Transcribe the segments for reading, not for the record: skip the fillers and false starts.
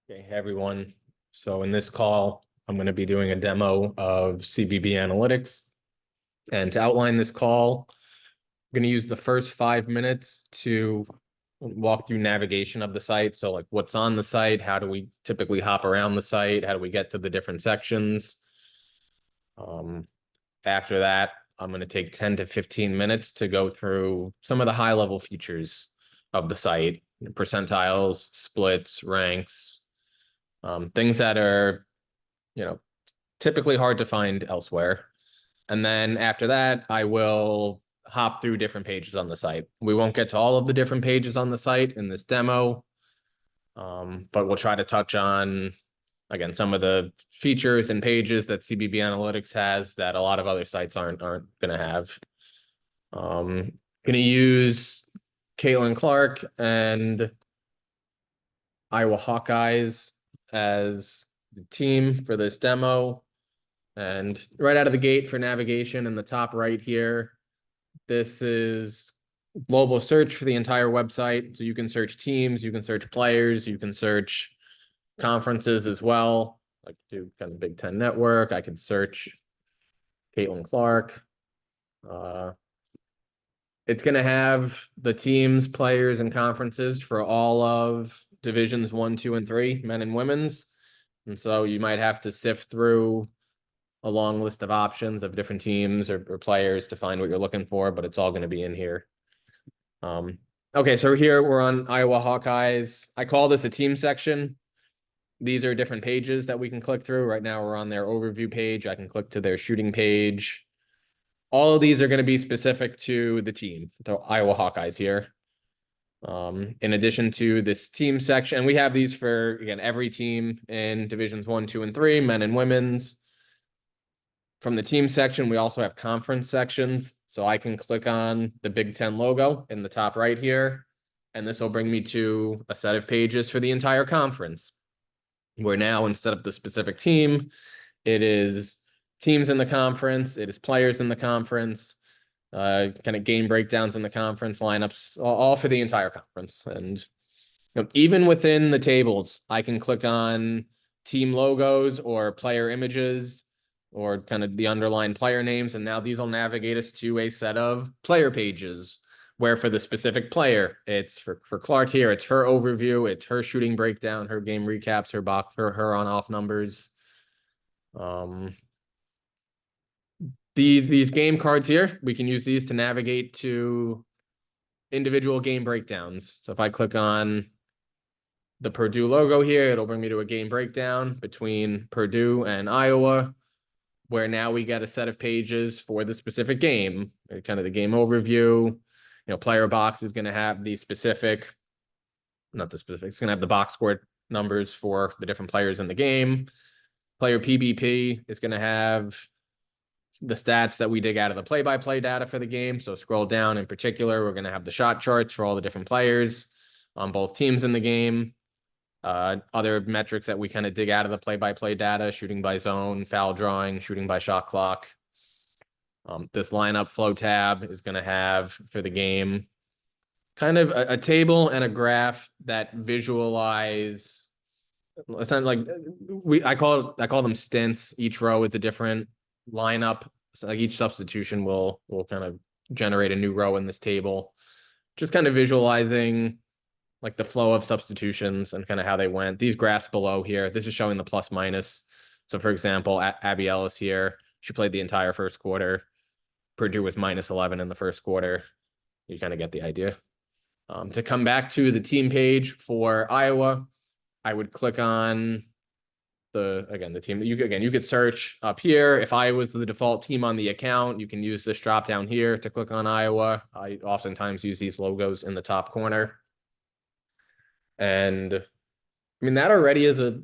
Okay, hey everyone. So in this call, I'm going to be doing a demo of CBB Analytics. And to outline this call, I'm going to use the first 5 minutes to walk through navigation of the site. So like what's on the site, how do we typically hop around the site, how do we get to the different sections? After that, I'm going to take 10 to 15 minutes to go through some of the high level features of the site, percentiles, splits, ranks, things that are, typically hard to find elsewhere. And then after that, I will hop through different pages on the site. We won't get to all of the different pages on the site in this demo, but we'll try to touch on, again, some of the features and pages that CBB Analytics has that a lot of other sites aren't going to have. Going to use Caitlin Clark and Iowa Hawkeyes as the team for this demo. And right out of the gate for navigation in the top right here, this is global search for the entire website. So you can search teams, you can search players, you can search conferences as well. Like do kind of Big Ten Network. I could search Caitlin Clark. It's going to have the teams, players, and conferences for all of divisions 1, 2, and 3, men and women's. And so you might have to sift through a long list of options of different teams or players to find what you're looking for, but it's all going to be in here. Okay, so here we're on Iowa Hawkeyes. I call this a team section. These are different pages that we can click through. Right now we're on their overview page. I can click to their shooting page. All of these are going to be specific to the team, the Iowa Hawkeyes here. In addition to this team section, we have these for, again, every team in divisions 1, 2, and 3, men and women's. From the team section, we also have conference sections. So I can click on the Big Ten logo in the top right here, and this will bring me to a set of pages for the entire conference, where now instead of the specific team, it is teams in the conference, it is players in the conference, kind of game breakdowns in the conference, lineups, all for the entire conference. And even within the tables, I can click on team logos or player images or kind of the underlying player names. And now these will navigate us to a set of player pages where for the specific player, it's for Clark here, it's her overview, it's her shooting breakdown, her game recaps, her on-off numbers. These game cards here, we can use these to navigate to individual game breakdowns. So if I click on the Purdue logo here, it'll bring me to a game breakdown between Purdue and Iowa, where now we get a set of pages for the specific game, kind of the game overview. Player box is going to have the specific, not the specific, it's going to have the box score numbers for the different players in the game. Player PBP is going to have the stats that we dig out of the play-by-play data for the game. So scroll down in particular, we're going to have the shot charts for all the different players on both teams in the game. Other metrics that we kind of dig out of the play-by-play data, shooting by zone, foul drawing, shooting by shot clock. This lineup flow tab is going to have for the game kind of a table and a graph that visualize. It's not like I call them stints. Each row is a different lineup. So like each substitution will kind of generate a new row in this table. Just kind of visualizing like the flow of substitutions and kind of how they went. These graphs below here, this is showing the plus minus. So for example, Abby Ellis here, she played the entire first quarter. Purdue was minus 11 in the first quarter. You kind of get the idea. To come back to the team page for Iowa, I would click on the team. You could search up here. If I was the default team on the account, you can use this drop down here to click on Iowa. I oftentimes use these logos in the top corner. And I mean, that already is a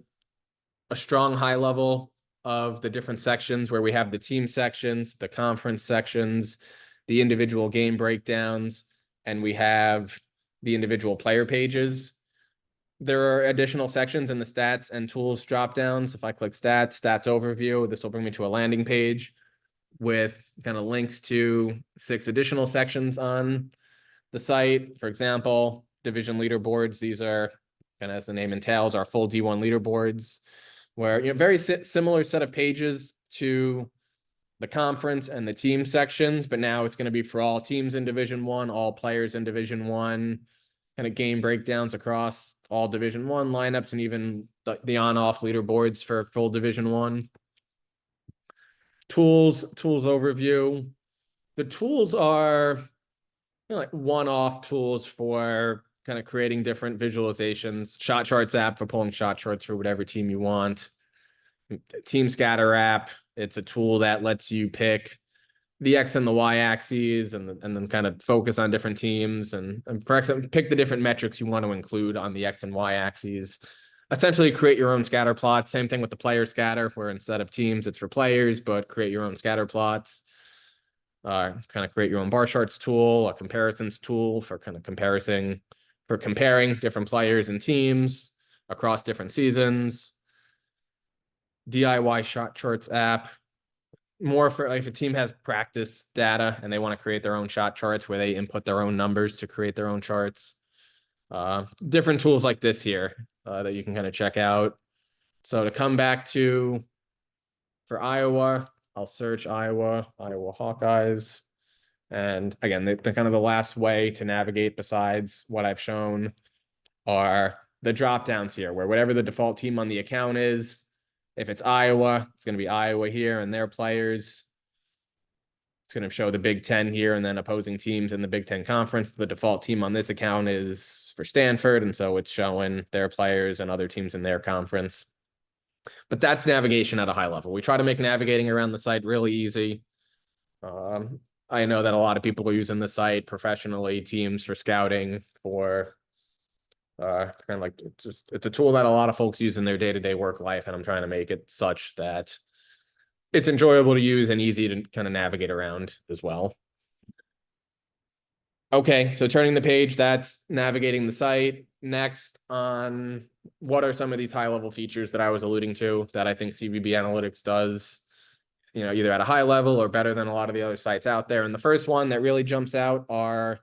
strong high level of the different sections where we have the team sections, the conference sections, the individual game breakdowns, and we have the individual player pages. There are additional sections in the stats and tools drop downs. If I click stats overview, this will bring me to a landing page with kind of links to 6 additional sections on the site. For example, division leaderboards. These are kind of as the name entails, our full D1 leaderboards, where, very similar set of pages to the conference and the team sections, but now it's going to be for all teams in Division One, all players in Division One, kind of game breakdowns across all Division One lineups, and even the on-off leaderboards for full Division One. Tools overview. The tools are, like one-off tools for kind of creating different visualizations. Shot charts app for pulling shot charts for whatever team you want. Team scatter app. It's a tool that lets you pick the X and the Y axes and then kind of focus on different teams and for example, pick the different metrics you want to include on the X and Y axes. Essentially create your own scatter plots. Same thing with the player scatter, where instead of teams, it's for players, but create your own scatter plots. Kind of create your own bar charts tool, a comparisons tool for kind of comparing different players and teams across different seasons. DIY shot charts app, more for like if a team has practice data and they want to create their own shot charts where they input their own numbers to create their own charts. Different tools like this here that you can kind of check out. So to come back to, for Iowa, I'll search Iowa Hawkeyes. And again, the kind of the last way to navigate besides what I've shown are the drop downs here, where whatever the default team on the account is, if it's Iowa, it's going to be Iowa here and their players. It's going to show the Big Ten here and then opposing teams in the Big Ten Conference. The default team on this account is for Stanford, and so it's showing their players and other teams in their conference. But that's navigation at a high level. We try to make navigating around the site really easy. I know that a lot of people are using the site professionally, teams for scouting, for kind of like it's a tool that a lot of folks use in their day-to-day work life, and I'm trying to make it such that it's enjoyable to use and easy to kind of navigate around as well. Okay, so turning the page, that's navigating the site. Next, on what are some of these high-level features that I was alluding to that I think CBB Analytics does, either at a high level or better than a lot of the other sites out there. And the first one that really jumps out are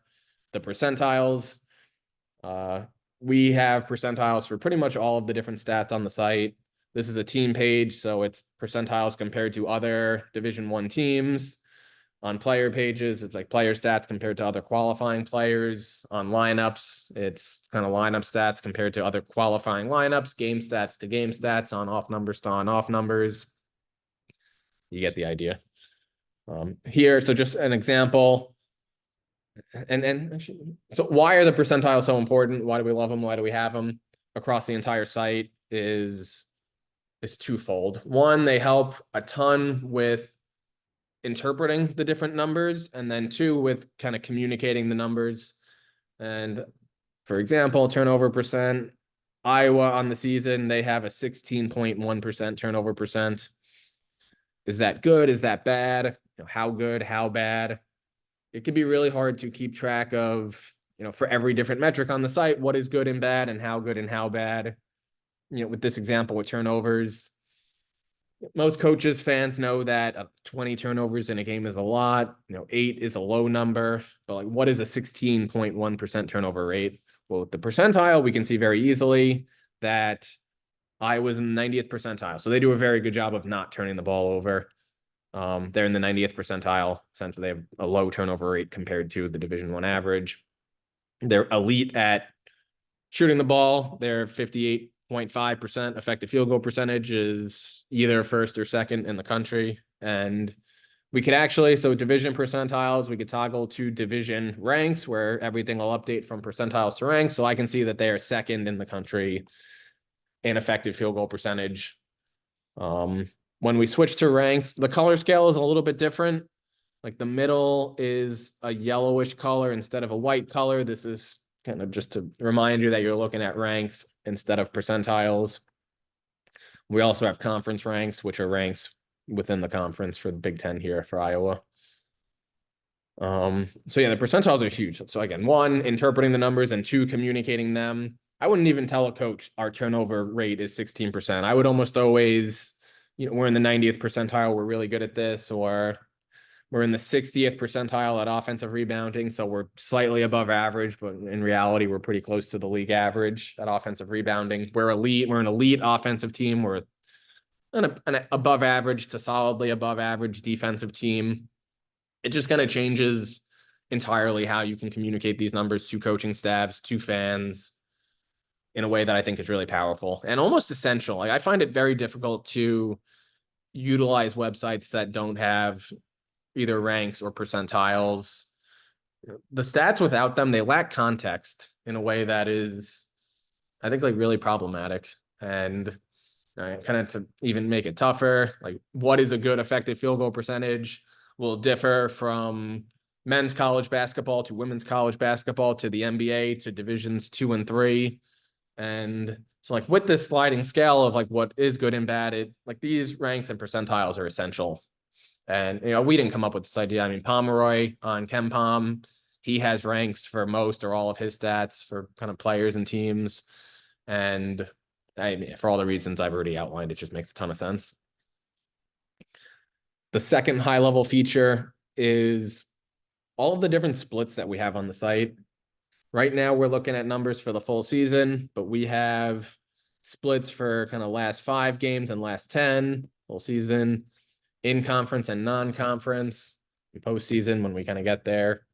the percentiles. We have percentiles for pretty much all of the different stats on the site. This is a team page, so it's percentiles compared to other Division I teams. On player pages, it's like player stats compared to other qualifying players. On lineups, it's kind of lineup stats compared to other qualifying lineups, game stats to game stats, on off numbers to on off numbers. You get the idea. Here, so just an example. And so why are the percentiles so important? Why do we love them? Why do we have them across the entire site is twofold. One, they help a ton with interpreting the different numbers, and then two, with kind of communicating the numbers. And for example, turnover percent, Iowa on the season, they have a 16.1% turnover percent. Is that good? Is that bad? How good? How bad? It can be really hard to keep track of, for every different metric on the site, what is good and bad and how good and how bad. With this example with turnovers, most coaches, fans know that 20 turnovers in a game is a lot. 8 is a low number, but like, what is a 16.1% turnover rate? Well, with the percentile, we can see very easily that I was in the 90th percentile. So they do a very good job of not turning the ball over. They're in the 90th percentile. Essentially, they have a low turnover rate compared to the Division I average. They're elite at shooting the ball. They're 58.5% effective field goal percentage, is either first or second in the country. And we could actually, so division percentiles, we could toggle to division ranks where everything will update from percentiles to ranks. So I can see that they are second in the country in effective field goal percentage. When we switch to ranks, the color scale is a little bit different. Like the middle is a yellowish color instead of a white color. This is kind of just to remind you that you're looking at ranks instead of percentiles. We also have conference ranks, which are ranks within the conference for the Big Ten here for Iowa. So yeah, the percentiles are huge. So again, one, interpreting the numbers, and two, communicating them. I wouldn't even tell a coach our turnover rate is 16%. I would almost always, we're in the 90th percentile, we're really good at this, or We're in the 60th percentile at offensive rebounding, so we're slightly above average, but in reality, we're pretty close to the league average at offensive rebounding. We're elite. We're an elite offensive team. We're an above average to solidly above average defensive team. It just kind of changes entirely how you can communicate these numbers to coaching staffs, to fans, in a way that I think is really powerful and almost essential. Like, I find it very difficult to utilize websites that don't have either ranks or percentiles. The stats without them, they lack context in a way that is, I think, like really problematic. And kind of to even make it tougher, like what is a good effective field goal percentage will differ from men's college basketball to women's college basketball to the NBA to divisions 2 and 3. And so, like, with this sliding scale of like what is good and bad, it like these ranks and percentiles are essential. And we didn't come up with this idea. I mean, Pomeroy on KenPom, he has ranks for most or all of his stats for kind of players and teams. And I mean, for all the reasons I've already outlined, it just makes a ton of sense. The second high level feature is all of the different splits that we have on the site. Right now, we're looking at numbers for the full season, but we have splits for kind of last 5 games and last 10 full season, in conference and non-conference, postseason when we kind of get there,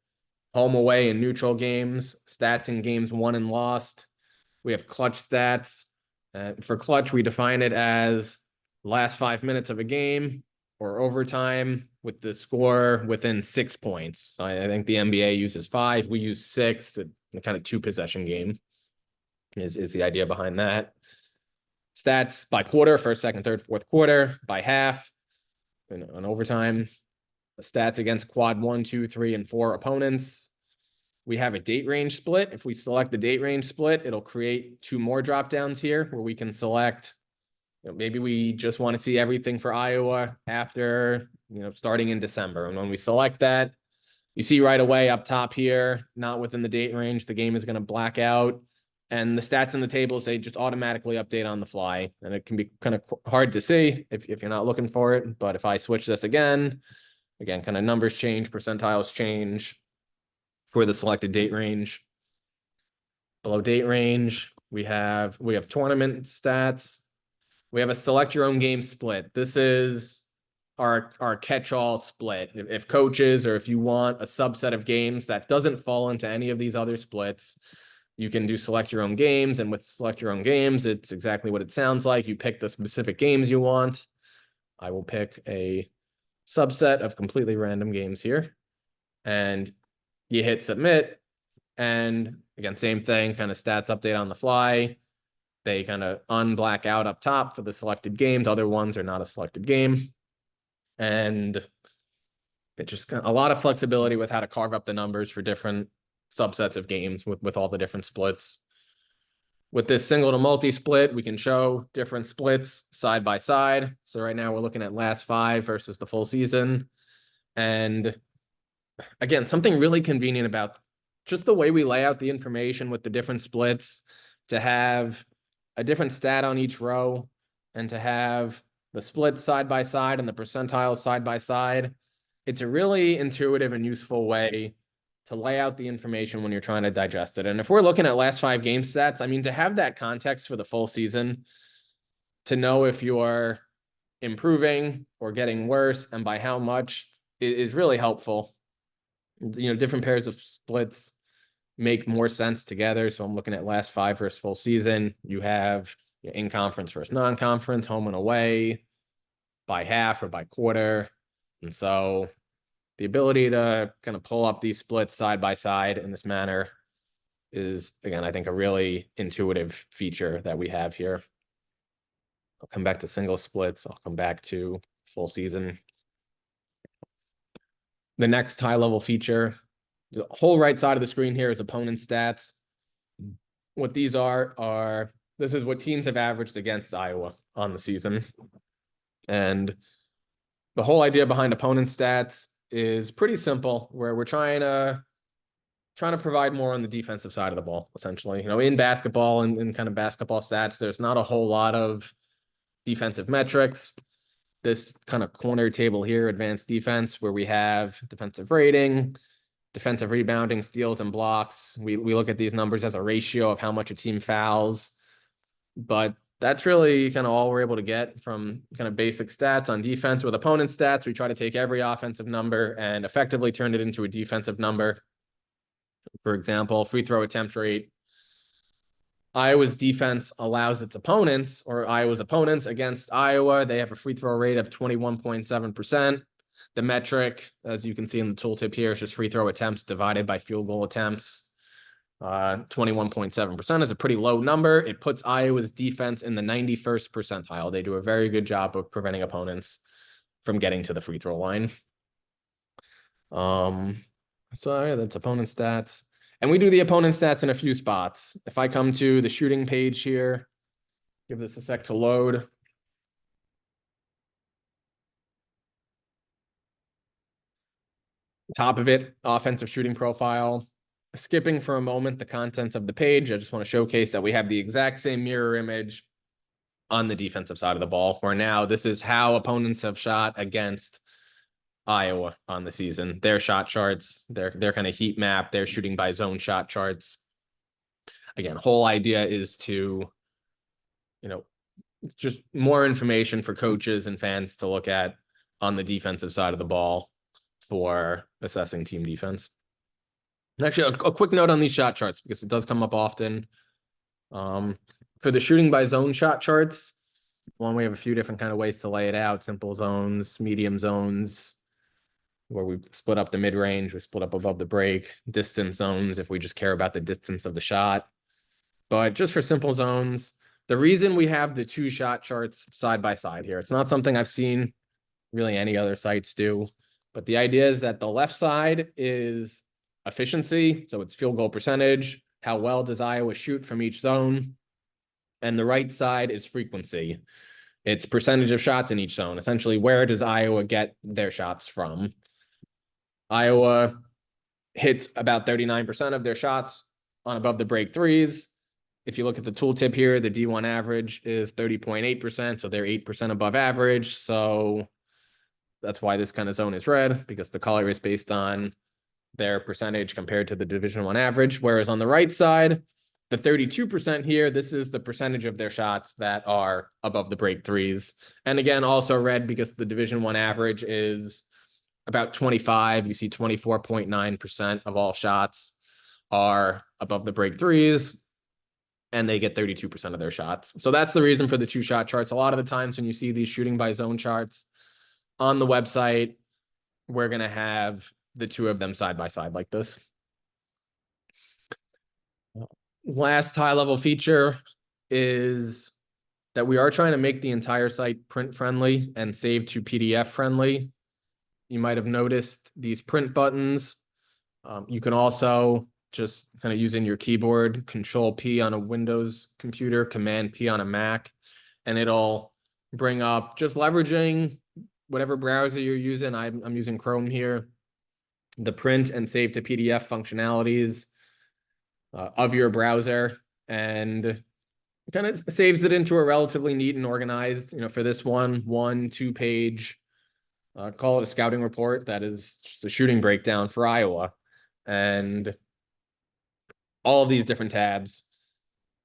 home, away, and neutral games, stats in games won and lost. We have clutch stats. For clutch, we define it as last 5 minutes of a game or overtime with the score within 6 points. So I think the NBA uses 5. We use 6. A kind of 2-possession game is the idea behind that. Stats by quarter, first, second, third, fourth quarter, by half, on overtime. The stats against quad 1, 2, 3, and 4 opponents. We have a date range split. If we select the date range split, it'll create 2 more drop downs here where we can select, maybe we just want to see everything for Iowa after, starting in December. And when we select that, you see right away up top here, not within the date range, the game is going to black out. And the stats in the tables, they just automatically update on the fly. And it can be kind of hard to see if you're not looking for it. But if I switch this again, kind of numbers change, percentiles change for the selected date range. Below date range, we have tournament stats. We have a select your own game split. This is our catch-all split. If coaches, or if you want a subset of games that doesn't fall into any of these other splits, you can do select your own games. And with select your own games, it's exactly what it sounds like. You pick the specific games you want. I will pick a subset of completely random games here, and you hit submit. And again, same thing, kind of stats update on the fly. They kind of unblack out up top for the selected games. Other ones are not a selected game. And it just a lot of flexibility with how to carve up the numbers for different subsets of games with all the different splits. With this single to multi split, we can show different splits side by side. So right now we're looking at last 5 versus the full season. And again, something really convenient about just the way we lay out the information with the different splits, to have a different stat on each row and to have the splits side by side and the percentiles side by side. It's a really intuitive and useful way to lay out the information when you're trying to digest it. And if we're looking at last 5 game stats, I mean, to have that context for the full season, to know if you're improving or getting worse and by how much, is really helpful. Different pairs of splits make more sense together. So I'm looking at last 5 versus full season. You have in conference versus non-conference, home and away, by half or by quarter. And so the ability to kind of pull up these splits side by side in this manner is, again, I think a really intuitive feature that we have here. I'll come back to single splits. I'll come back to full season. The next high level feature, the whole right side of the screen here is opponent stats. What these are this is what teams have averaged against Iowa on the season. And the whole idea behind opponent stats is pretty simple, where we're trying to provide more on the defensive side of the ball, essentially. In basketball and kind of basketball stats, there's not a whole lot of defensive metrics. this kind of corner table here, advanced defense, where we have defensive rating, defensive rebounding, steals, and blocks. We look at these numbers as a ratio of how much a team fouls, but that's really kind of all we're able to get from kind of basic stats on defense. With opponent stats, we try to take every offensive number and effectively turn it into a defensive number. For example, free throw attempt rate. Iowa's defense allows its opponents, or Iowa's opponents against Iowa, they have a free throw rate of 21.7%. The metric, as you can see in the tooltip here, is just free throw attempts divided by field goal attempts. 21.7% is a pretty low number. It puts Iowa's defense in the 91st percentile. They do a very good job of preventing opponents from getting to the free throw line. So yeah, that's opponent stats. And we do the opponent stats in a few spots. If I come to the shooting page here, give this a sec to load. Top of it, offensive shooting profile. Skipping for a moment the contents of the page, I just want to showcase that we have the exact same mirror image on the defensive side of the ball, where now this is how opponents have shot against Iowa on the season. Their shot charts, their kind of heat map, their shooting by zone shot charts. Again, whole idea is to, just more information for coaches and fans to look at on the defensive side of the ball for assessing team defense. Actually, a quick note on these shot charts, because it does come up often. For the shooting by zone shot charts, we have a few different kind of ways to lay it out: simple zones, medium zones, where we split up the mid-range, we split up above the break, distance zones if we just care about the distance of the shot. But just for simple zones, the reason we have the two shot charts side by side here, it's not something I've seen really any other sites do, but the idea is that the left side is efficiency, so it's field goal percentage, how well does Iowa shoot from each zone, and the right side is frequency. It's percentage of shots in each zone. Essentially, where does Iowa get their shots from? Iowa hits about 39% of their shots on above the break threes. If you look at the tooltip here, the D1 average is 30.8%, so they're 8% above average. So that's why this kind of zone is red, because the color is based on their percentage compared to the Division I average. Whereas on the right side, the 32% here, this is the percentage of their shots that are above the break threes. And again, also red because the Division I average is about 25. You see 24.9% of all shots are above the break threes, and they get 32% of their shots. So that's the reason for the two shot charts. A lot of the times when you see these shooting by zone charts on the website, we're going to have the two of them side by side like this. Last high level feature is that we are trying to make the entire site print friendly and save to PDF friendly. You might have noticed these print buttons. You can also just kind of using your keyboard, Control P on a Windows computer, Command P on a Mac, and it'll bring up, just leveraging whatever browser you're using. I'm using Chrome here, the print and save to PDF functionalities of your browser, and kind of saves it into a relatively neat and organized, for this 1-2 page, call it a scouting report that is just a shooting breakdown for Iowa. And all of these different tabs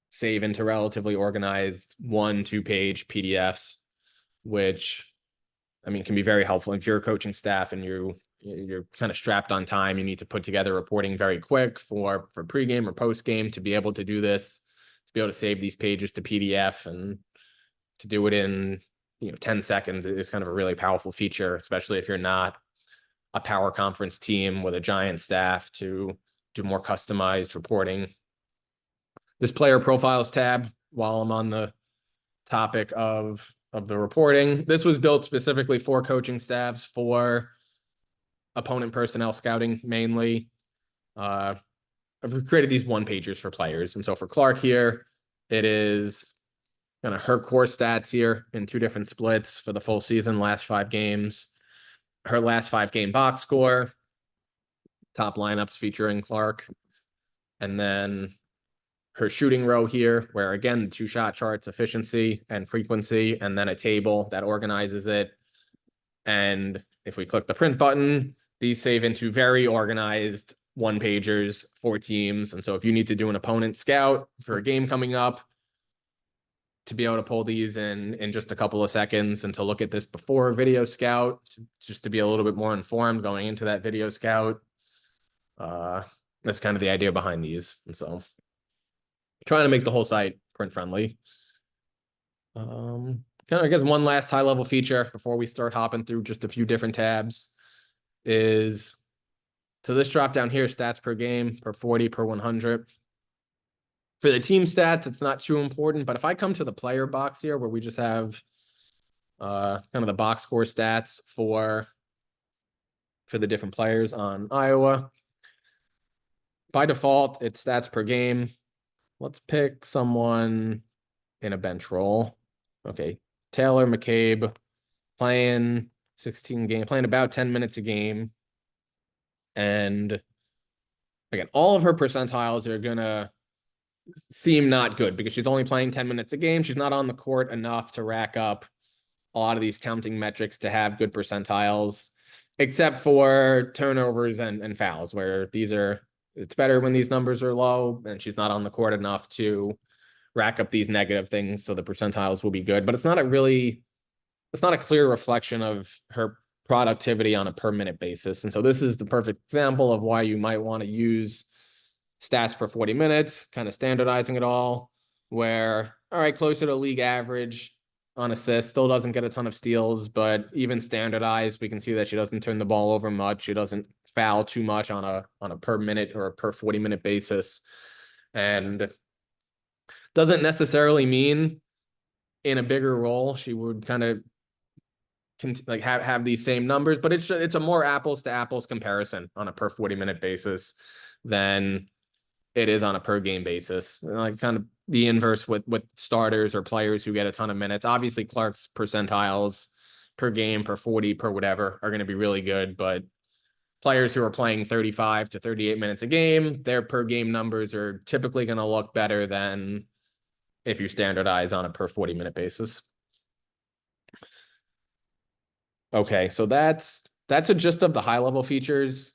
save into relatively organized 1-2 page PDFs, which, can be very helpful if you're a coaching staff and you're kind of strapped on time. You need to put together reporting very quick for pregame or postgame to be able to do this, to be able to save these pages to PDF and to do it in 10 seconds is kind of a really powerful feature, especially if you're not a power conference team with a giant staff to do more customized reporting. This player profiles tab, while I'm on the topic of the reporting, this was built specifically for coaching staffs, for opponent personnel scouting mainly. I've created these one pagers for players. And so for Clark here, it is kind of her core stats here in two different splits for the full season, last 5 games, her last 5 game box score, top lineups featuring Clark, and then her shooting row here, where again, the two shot charts, efficiency and frequency, and then a table that organizes it And if we click the print button, these save into very organized one pagers for teams. And so if you need to do an opponent scout for a game coming up, to be able to pull these in just a couple of seconds and to look at this before video scout, just to be a little bit more informed going into that video scout. That's kind of the idea behind these. And so trying to make the whole site print friendly. I guess one last high level feature before we start hopping through just a few different tabs is, so this drop down here, stats per game, per 40, per 100. For the team stats, it's not too important, but if I come to the player box here where we just have kind of the box score stats for the different players on Iowa, by default, it's stats per game. Let's pick someone in a bench role. Okay, Taylor McCabe playing 16 game, playing about 10 minutes a game. And again, all of her percentiles are gonna seem not good because she's only playing 10 minutes a game. She's not on the court enough to rack up a lot of these counting metrics to have good percentiles, except for turnovers and fouls, where it's better when these numbers are low and she's not on the court enough to rack up these negative things. So the percentiles will be good, but it's not a clear reflection of her productivity on a per minute basis. And so this is the perfect example of why you might want to use stats per 40 minutes, kind of standardizing it all, where, all right, closer to league average on assists, still doesn't get a ton of steals, but even standardized, we can see that she doesn't turn the ball over much. She doesn't foul too much on a per minute or a per 40 minute basis. And doesn't necessarily mean in a bigger role she would kind of like have these same numbers, but it's a more apples to apples comparison on a per 40 minute basis than it is on a per game basis. Like kind of the inverse with starters or players who get a ton of minutes. Obviously, Clark's percentiles per game, per 40, per whatever are going to be really good, but players who are playing 35 to 38 minutes a game, their per game numbers are typically going to look better than if you standardize on a per 40 minute basis. Okay, so that's a gist of the high level features.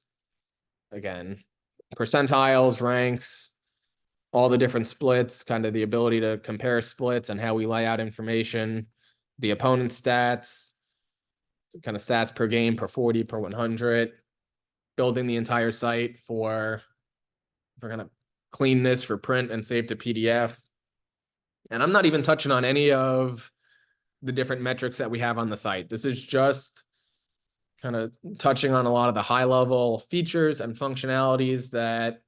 Again, percentiles, ranks, all the different splits, kind of the ability to compare splits and how we lay out information, the opponent stats, kind of stats per game, per 40, per 100, building the entire site for kind of cleanness for print and save to PDF. And I'm not even touching on any of the different metrics that we have on the site. This is just kind of touching on a lot of the high level features and functionalities that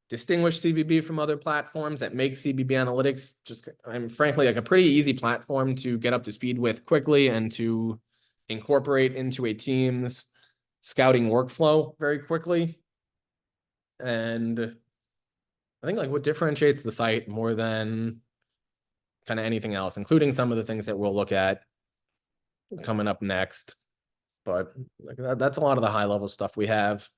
distinguish CBB from other platforms, that make CBB Analytics just, frankly, like a pretty easy platform to get up to speed with quickly and to incorporate into a team's scouting workflow very quickly. And I think like what differentiates the site more than kind of anything else, including some of the things that we'll look at coming up next. But like that's a lot of the high level stuff we have.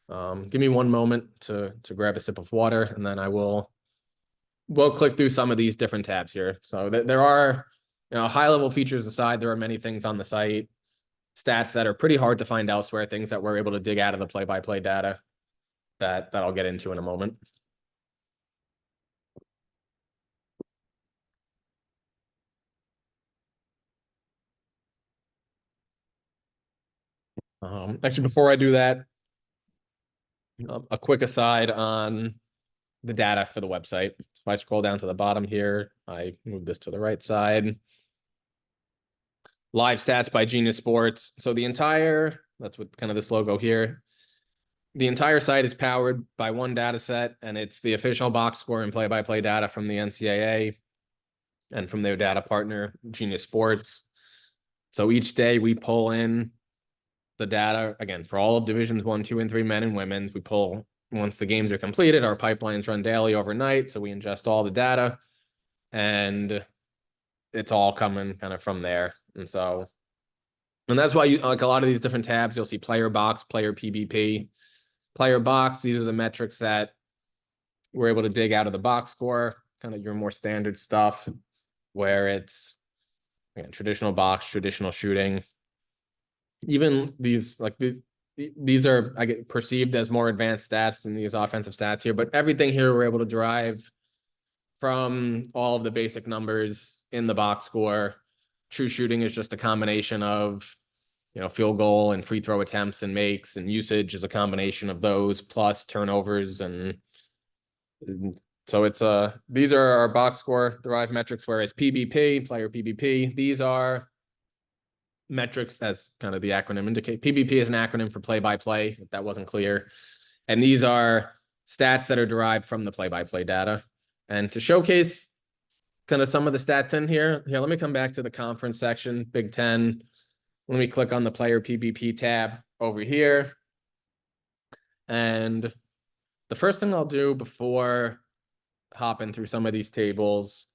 Give me one moment to grab a sip of water, and then we'll click through some of these different tabs here. So there are, high level features aside, there are many things on the site, stats that are pretty hard to find elsewhere, things that we're able to dig out of the play-by-play data that I'll get into in a moment. Actually, before I do that, a quick aside on the data for the website. So if I scroll down to the bottom here, I move this to the right side. Live stats by Genius Sports. So that's what kind of this logo here. The entire site is powered by one data set, and it's the official box score and play-by-play data from the NCAA and from their data partner, Genius Sports. So each day we pull in the data, again, for all of divisions 1, 2, and 3, men and women's. We pull, once the games are completed, our pipelines run daily overnight, so we ingest all the data, and it's all coming kind of from there. And that's why you, like a lot of these different tabs, you'll see player box, player PBP, player box. These are the metrics that we're able to dig out of the box score, kind of your more standard stuff, where it's again, traditional box, traditional shooting. Even these, like these are, I get perceived as more advanced stats than these offensive stats here, but everything here we're able to derive from all of the basic numbers in the box score. True shooting is just a combination of, field goal and free throw attempts and makes, and usage is a combination of those plus turnovers. And so it's these are our box score derived metrics, whereas PBP, player PBP, these are metrics, as kind of the acronym indicate. PBP is an acronym for play-by-play, if that wasn't clear. And these are stats that are derived from the play-by-play data. And to showcase kind of some of the stats in here, let me come back to the conference section, Big Ten. Let me click on the player PBP tab over here. And the first thing I'll do before hopping through some of these tables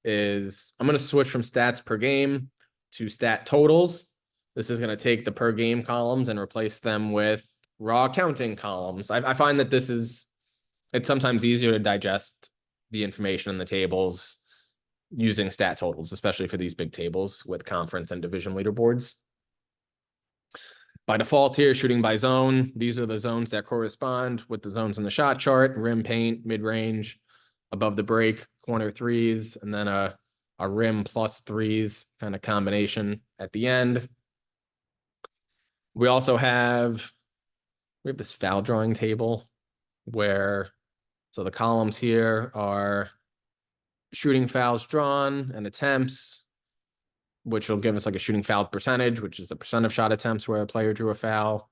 is I'm going to switch from stats per game to stat totals. This is going to take the per game columns and replace them with raw counting columns. I find that it's sometimes easier to digest the information in the tables using stat totals, especially for these big tables with conference and division leaderboards. By default here, shooting by zone, these are the zones that correspond with the zones in the shot chart: rim, paint, mid-range, above the break, corner threes, and then a rim plus threes kind of combination at the end. We also have this foul drawing table where, so the columns here are shooting fouls drawn and attempts, which will give us like a shooting foul percentage, which is the percent of shot attempts where a player drew a foul.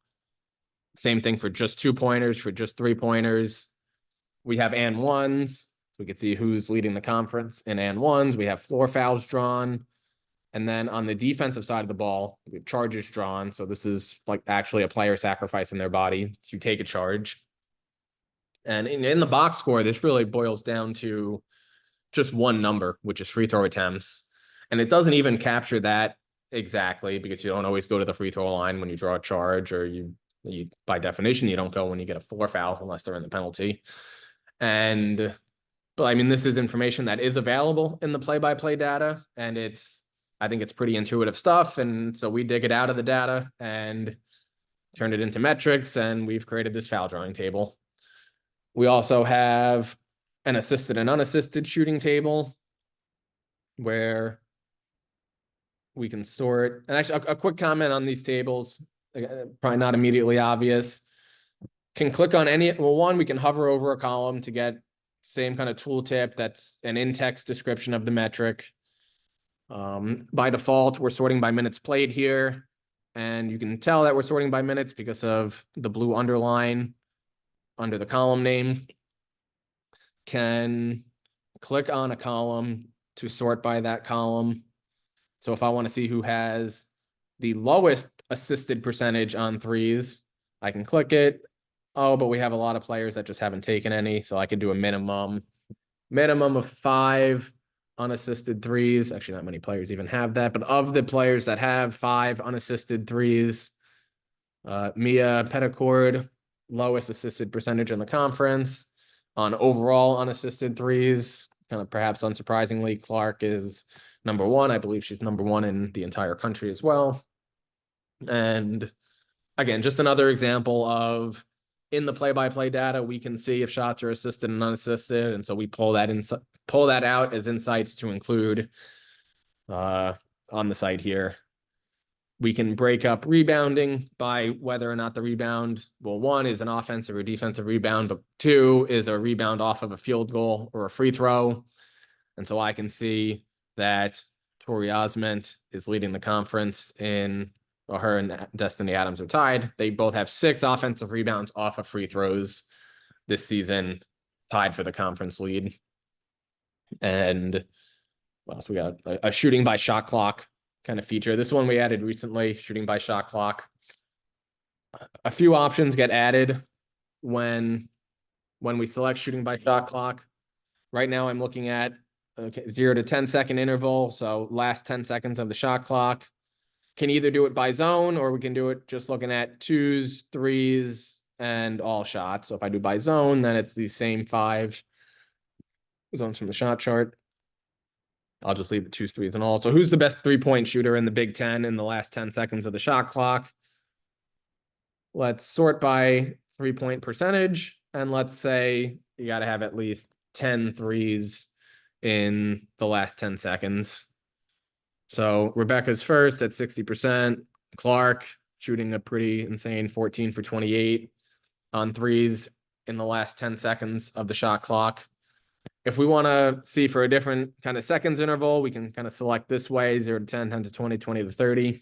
Same thing for just 2-pointers, for just 3-pointers. We have and ones. So we can see who's leading the conference in and ones. We have floor fouls drawn. And then on the defensive side of the ball, we have charges drawn. So this is like actually a player sacrificing their body to take a charge. And in the box score, this really boils down to just one number, which is free throw attempts. And it doesn't even capture that exactly, because you don't always go to the free throw line when you draw a charge, or you by definition, you don't go when you get a floor foul unless they're in the penalty. But I mean, this is information that is available in the play-by-play data, and I think it's pretty intuitive stuff. And so we dig it out of the data and turn it into metrics, and we've created this foul drawing table. We also have an assisted and unassisted shooting table where we can sort. And actually, a quick comment on these tables, probably not immediately obvious. Can click on any, well, one, we can hover over a column to get same kind of tooltip that's an in-text description of the metric. By default, we're sorting by minutes played here. And you can tell that we're sorting by minutes because of the blue underline under the column name. Can click on a column to sort by that column. So if I want to see who has the lowest assisted percentage on threes, I can click it. Oh, but we have a lot of players that just haven't taken any. So I could do a minimum of 5 unassisted threes. Actually, not many players even have that. But of the players that have 5 unassisted threes, Mia Petticord, lowest assisted percentage in the conference. On overall unassisted threes, kind of perhaps unsurprisingly, Clark is number 1. I believe she's number 1 in the entire country as well. And again, just another example of, in the play-by-play data, we can see if shots are assisted and unassisted. And so we pull that out as insights to include on the site here. We can break up rebounding by whether or not the rebound, well, 1 is an offensive or defensive rebound, but 2 is a rebound off of a field goal or a free throw. And so I can see that Tori Osment is leading the conference her and Destiny Adams are tied. They both have 6 offensive rebounds off of free throws this season, tied for the conference lead. And what else we got? A shooting by shot clock kind of feature. This one we added recently, shooting by shot clock. A few options get added when we select shooting by shot clock. Right now I'm looking at 0 to 10 second interval. So last 10 seconds of the shot clock. Can either do it by zone, or we can do it just looking at 2s, 3s, and all shots. So if I do by zone, then it's these same 5 zones from the shot chart. I'll just leave the 2 threes and all. So who's the best 3-point shooter in the Big Ten in the last 10 seconds of the shot clock? Let's sort by 3-point percentage. And let's say you got to have at least 10 threes in the last 10 seconds. So Rebecca's first at 60%. Clark shooting a pretty insane 14 for 28 on threes in the last 10 seconds of the shot clock. If we want to see for a different kind of seconds interval, we can kind of select this way, 0 to 10, 10 to 20, 20 to 30.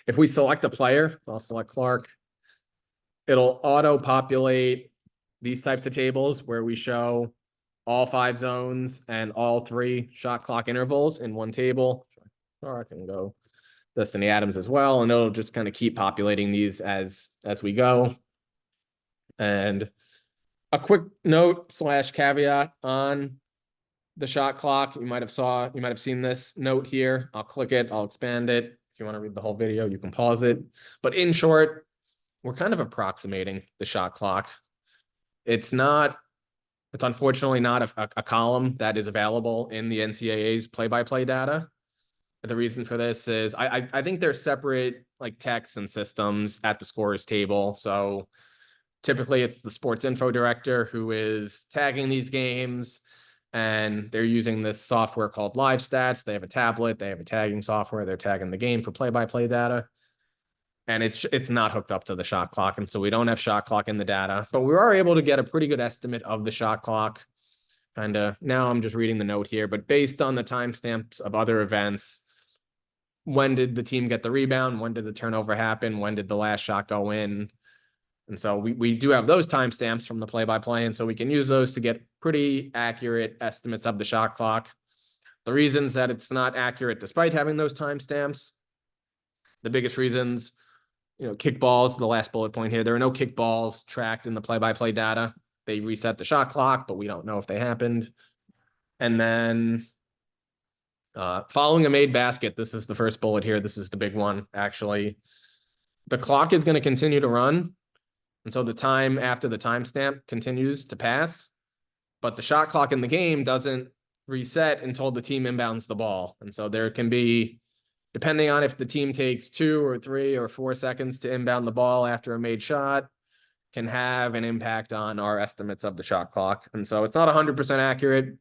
If we select a player, I'll select Clark. It'll auto-populate these types of tables where we show all 5 zones and all 3 shot clock intervals in one table. Or I can go Destiny Adams as well, and it'll just kind of keep populating these as we go. And a quick note / caveat on the shot clock. You might have seen this note here. I'll click it, I'll expand it. If you want to read the whole video, you can pause it. But in short, we're kind of approximating the shot clock. It's unfortunately not a column that is available in the NCAA's play-by-play data. The reason for this is I think there's separate like texts and systems at the scorers table. So typically it's the sports info director who is tagging these games, and they're using this software called Live Stats. They have a tablet, they have a tagging software, they're tagging the game for play-by-play data. And it's not hooked up to the shot clock. And so we don't have shot clock in the data, but we are able to get a pretty good estimate of the shot clock. Kind of now I'm just reading the note here, but based on the timestamps of other events, when did the team get the rebound? When did the turnover happen? When did the last shot go in? And so we do have those timestamps from the play-by-play, and so we can use those to get pretty accurate estimates of the shot clock. The reasons that it's not accurate despite having those timestamps, the biggest reasons, kickballs, the last bullet point here, there are no kickballs tracked in the play-by-play data. They reset the shot clock, but we don't know if they happened. And then following a made basket, this is the first bullet here. This is the big one, actually. The clock is going to continue to run. And so the time after the timestamp continues to pass, but the shot clock in the game doesn't reset until the team inbounds the ball. And so there can be, depending on if the team takes 2 or 3 or 4 seconds to inbound the ball after a made shot, can have an impact on our estimates of the shot clock. And so it's not 100% accurate.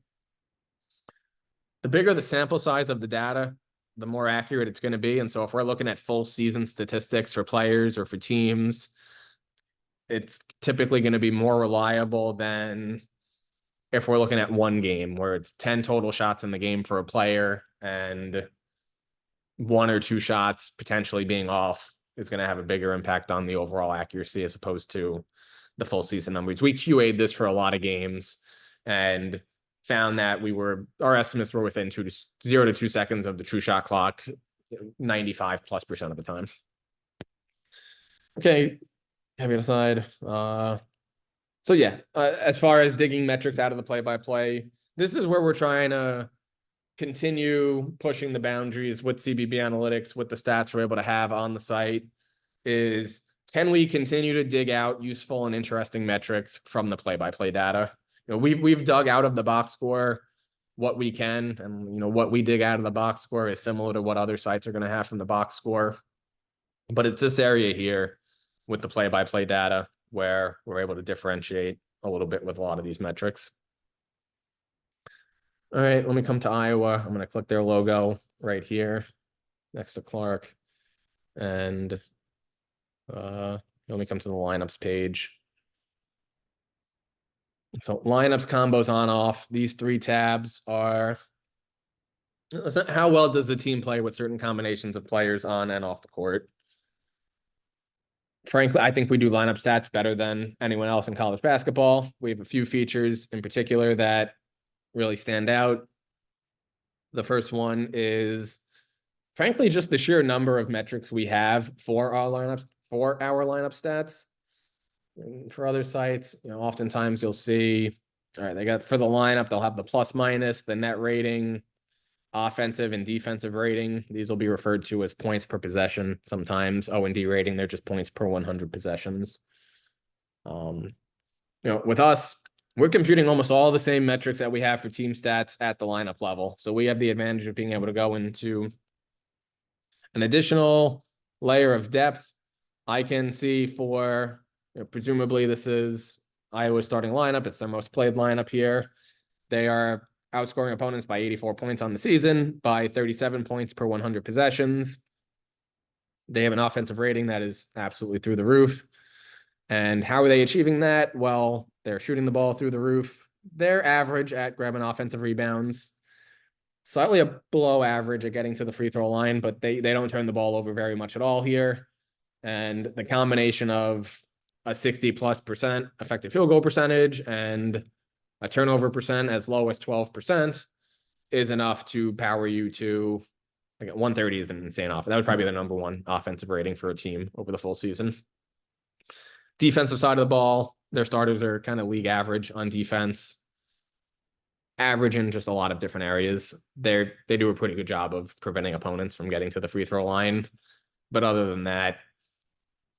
The bigger the sample size of the data, the more accurate it's going to be. And so if we're looking at full season statistics for players or for teams, it's typically going to be more reliable than if we're looking at one game where it's 10 total shots in the game for a player and 1 or 2 shots potentially being off is going to have a bigger impact on the overall accuracy as opposed to the full season numbers. We QA'd this for a lot of games and found that our estimates were within 0 to 2 seconds of the true shot clock, 95+% of the time. Okay, caveat aside. So yeah, as far as digging metrics out of the play-by-play, this is where we're trying to continue pushing the boundaries with CBB analytics, with the stats we're able to have on the site, is can we continue to dig out useful and interesting metrics from the play-by-play data? We've dug out of the box score what we can, and what we dig out of the box score is similar to what other sites are going to have from the box score. But it's this area here with the play-by-play data where we're able to differentiate a little bit with a lot of these metrics. All right, let me come to Iowa. I'm going to click their logo right here next to Clark. And let me come to the lineups page. So lineups, combos, on, off. These 3 tabs are how well does the team play with certain combinations of players on and off the court. Frankly, I think we do lineup stats better than anyone else in college basketball. We have a few features in particular that really stand out. The first one is, frankly, just the sheer number of metrics we have for our lineup stats. And for other sites, oftentimes you'll see, all right, they got for the lineup, they'll have the plus minus, the net rating, offensive and defensive rating. These will be referred to as points per possession. Sometimes O&D rating, they're just points per 100 possessions. With us, we're computing almost all the same metrics that we have for team stats at the lineup level. So we have the advantage of being able to go into an additional layer of depth. I can see for, presumably this is Iowa's starting lineup. It's their most played lineup here. They are outscoring opponents by 84 points on the season, by 37 points per 100 possessions. They have an offensive rating that is absolutely through the roof. And how are they achieving that? Well, they're shooting the ball through the roof. They're average at grabbing offensive rebounds, slightly below average at getting to the free throw line, but they don't turn the ball over very much at all here. And the combination of a 60+% effective field goal percentage and a turnover percent as low as 12% is enough to power you to, like, 130 is an insane offense. That would probably be the number one offensive rating for a team over the full season. Defensive side of the ball, their starters are kind of league average on defense, average in just a lot of different areas. They do a pretty good job of preventing opponents from getting to the free throw line. But other than that,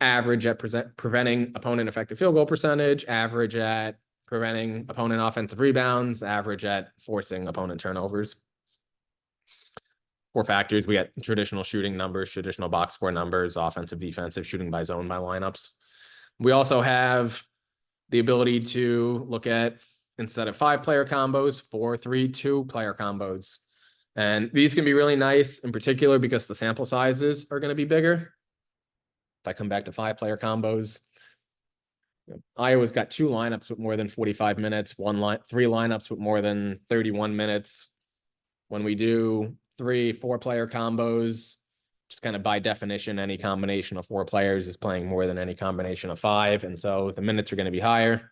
average at preventing opponent effective field goal percentage, average at preventing opponent offensive rebounds, average at forcing opponent turnovers. 4 factors. We got traditional shooting numbers, traditional box score numbers, offensive, defensive, shooting by zone by lineups. We also have the ability to look at, instead of 5-player combos, 4, 3, 2-player combos. And these can be really nice in particular because the sample sizes are going to be bigger. If I come back to 5-player combos, Iowa's got 2 lineups with more than 45 minutes, 3 lineups with more than 31 minutes. When we do 3, 4-player combos, just kind of by definition, any combination of 4 players is playing more than any combination of 5. And so the minutes are going to be higher.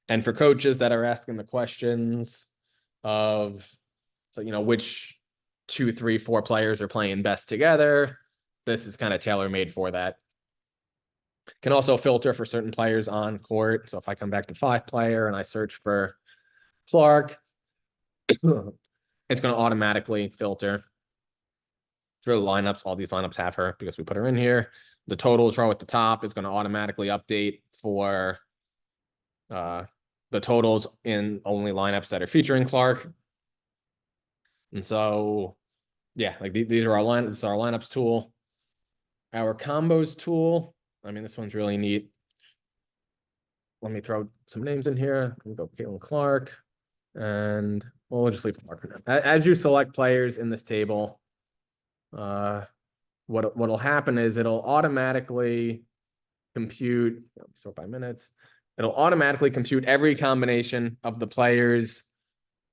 And for coaches that are asking the questions of, so, which 2, 3, 4 players are playing best together, this is kind of tailor-made for that. Can also filter for certain players on court. So if I come back to 5-player and I search for Clark, it's going to automatically filter through the lineups. All these lineups have her because we put her in here. The totals row at the top is going to automatically update for the totals in only lineups that are featuring Clark. And so, yeah, like these are our lineups. This is our lineups tool. Our combos tool, I mean, this one's really neat. Let me throw some names in here. We'll go Caitlin Clark, and we'll just leave Clark for now. As you select players in this table, what'll happen is it'll automatically compute, sort by minutes. It'll automatically compute every combination of the players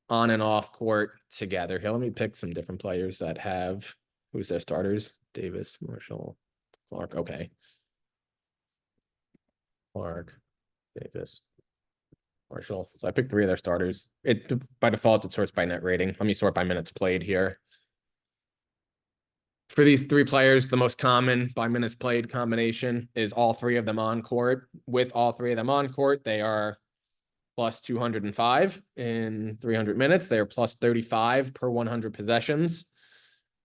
on and off court together. Here, let me pick some different players that have, who's their starters? Davis, Marshall, Clark. Okay. Clark, Davis, Marshall. So I picked 3 of their starters. It, by default, it sorts by net rating. Let me sort by minutes played here. For these 3 players, the most common by minutes played combination is all 3 of them on court. With all 3 of them on court, they are plus 205 in 300 minutes. They're plus 35 per 100 possessions.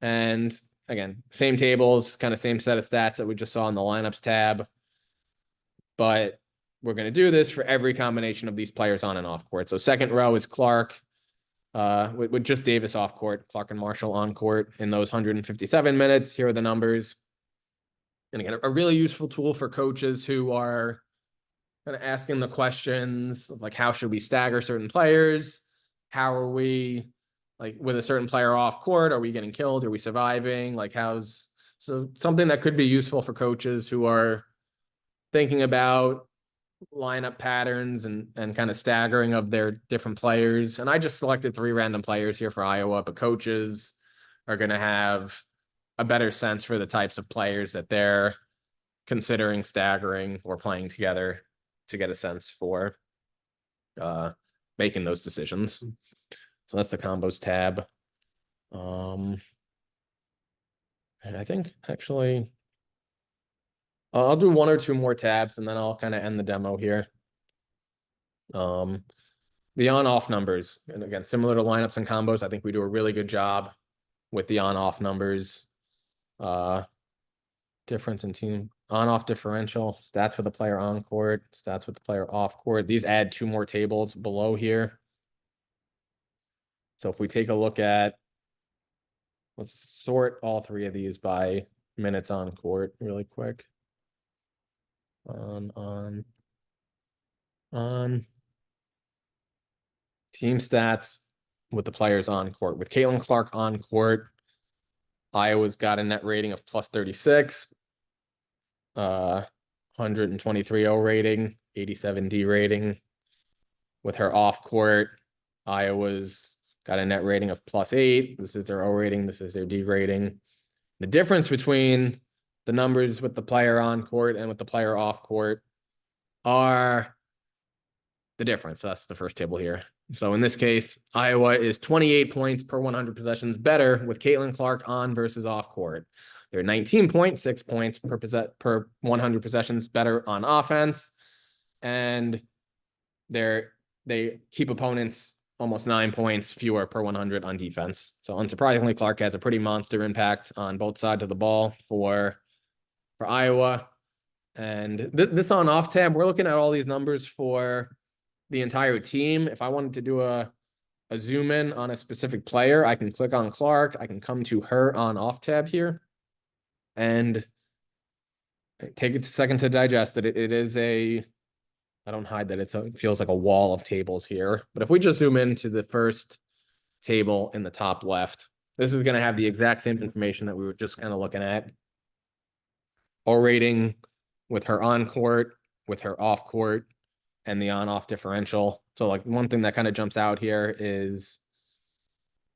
And again, same tables, kind of same set of stats that we just saw in the lineups tab. But we're going to do this for every combination of these players on and off court. So second row is Clark, with just Davis off court, Clark and Marshall on court in those 157 minutes. Here are the numbers. And again, a really useful tool for coaches who are kind of asking the questions like, how should we stagger certain players? How are we, like, with a certain player off court? Are we getting killed? Are we surviving? Like, so something that could be useful for coaches who are thinking about lineup patterns and kind of staggering of their different players. And I just selected 3 random players here for Iowa, but coaches are going to have a better sense for the types of players that they're considering staggering or playing together to get a sense for making those decisions. So that's the combos tab. And I think actually I'll do 1 or 2 more tabs and then I'll kind of end the demo here. The on-off numbers, and again, similar to lineups and combos, I think we do a really good job with the on-off numbers. Difference in team on-off differential, stats for the player on court, stats with the player off court. These add 2 more tables below here. So if we take a look at, let's sort all 3 of these by minutes on court really quick. On. Team stats with the players on court. With Caitlin Clark on court, Iowa's got a net rating of plus 36, 123 O rating, 87 D rating. With her off court, Iowa's got a net rating of plus 8. This is their O rating. This is their D rating. The difference between the numbers with the player on court and with the player off court are the difference. That's the first table here. So in this case, Iowa is 28 points per 100 possessions better with Caitlin Clark on versus off court. They're 19.6 points per 100 possessions better on offense, and they keep opponents almost 9 points fewer per 100 on defense. So unsurprisingly, Clark has a pretty monster impact on both sides of the ball for Iowa. And this on-off tab, we're looking at all these numbers for the entire team. If I wanted to do a zoom in on a specific player, I can click on Clark. I can come to her on-off tab here and take it a second to digest it. It is a, I don't hide that it feels like a wall of tables here. But if we just zoom into the first table in the top left, this is going to have the exact same information that we were just kind of looking at. O rating with her on court, with her off court, and the on-off differential. So like one thing that kind of jumps out here is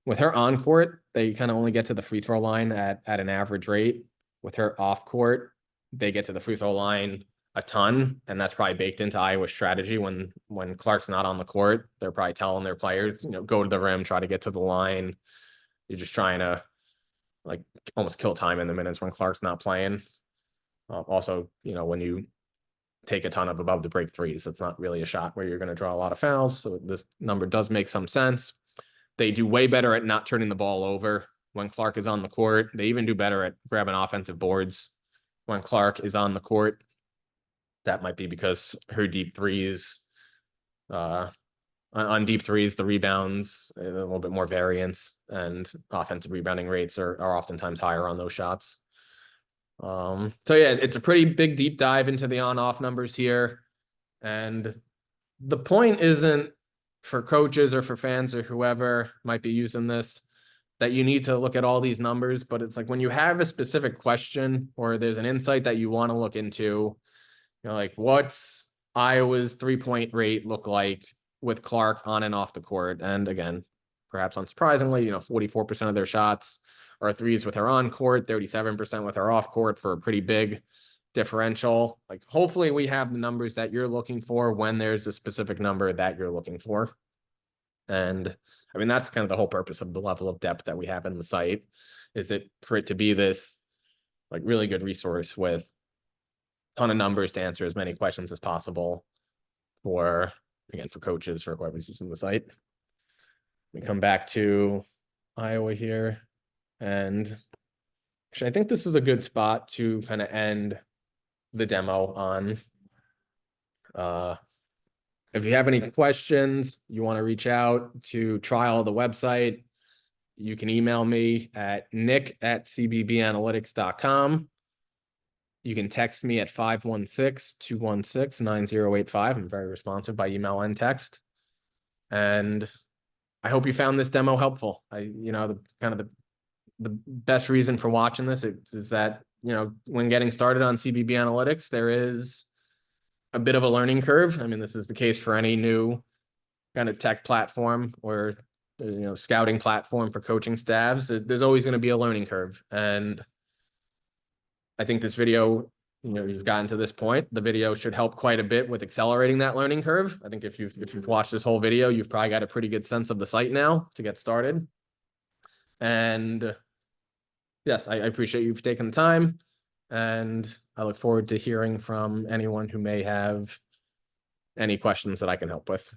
with her on court, they kind of only get to the free throw line at an average rate. With her off court, they get to the free throw line a ton, and that's probably baked into Iowa's strategy. When Clark's not on the court, they're probably telling their players, go to the rim, try to get to the line. You're just trying to like almost kill time in the minutes when Clark's not playing. Also, when you take a ton of above the break threes, it's not really a shot where you're going to draw a lot of fouls. So this number does make some sense. They do way better at not turning the ball over when Clark is on the court. They even do better at grabbing offensive boards when Clark is on the court. That might be because her deep threes, on deep threes, the rebounds, a little bit more variance, and offensive rebounding rates are oftentimes higher on those shots. So yeah, it's a pretty big deep dive into the on-off numbers here. And the point isn't for coaches or for fans or whoever might be using this that you need to look at all these numbers, but it's like when you have a specific question or there's an insight that you want to look into, like what's Iowa's 3-point rate look like with Clark on and off the court? And again, perhaps unsurprisingly, 44% of their shots are threes with her on court, 37% with her off court for a pretty big differential. Like hopefully we have the numbers that you're looking for when there's a specific number that you're looking for. And I mean, that's kind of the whole purpose of the level of depth that we have in the site, is it for it to be this like really good resource with a ton of numbers to answer as many questions as possible for coaches, for whoever's using the site. We come back to Iowa here. And actually, I think this is a good spot to kind of end the demo on. If you have any questions, you want to reach out to trial the website, you can email me at nick@cbbanalytics.com. You can text me at 516-216-9085. I'm very responsive by email and text. And I hope you found this demo helpful. The best reason for watching this is that, when getting started on CBB analytics, there is a bit of a learning curve. I mean, this is the case for any new kind of tech platform or, scouting platform for coaching staffs. There's always going to be a learning curve. And I think this video, you've gotten to this point, the video should help quite a bit with accelerating that learning curve. I think if you've watched this whole video, you've probably got a pretty good sense of the site now to get started. And yes, I appreciate you for taking the time, and I look forward to hearing from anyone who may have any questions that I can help with.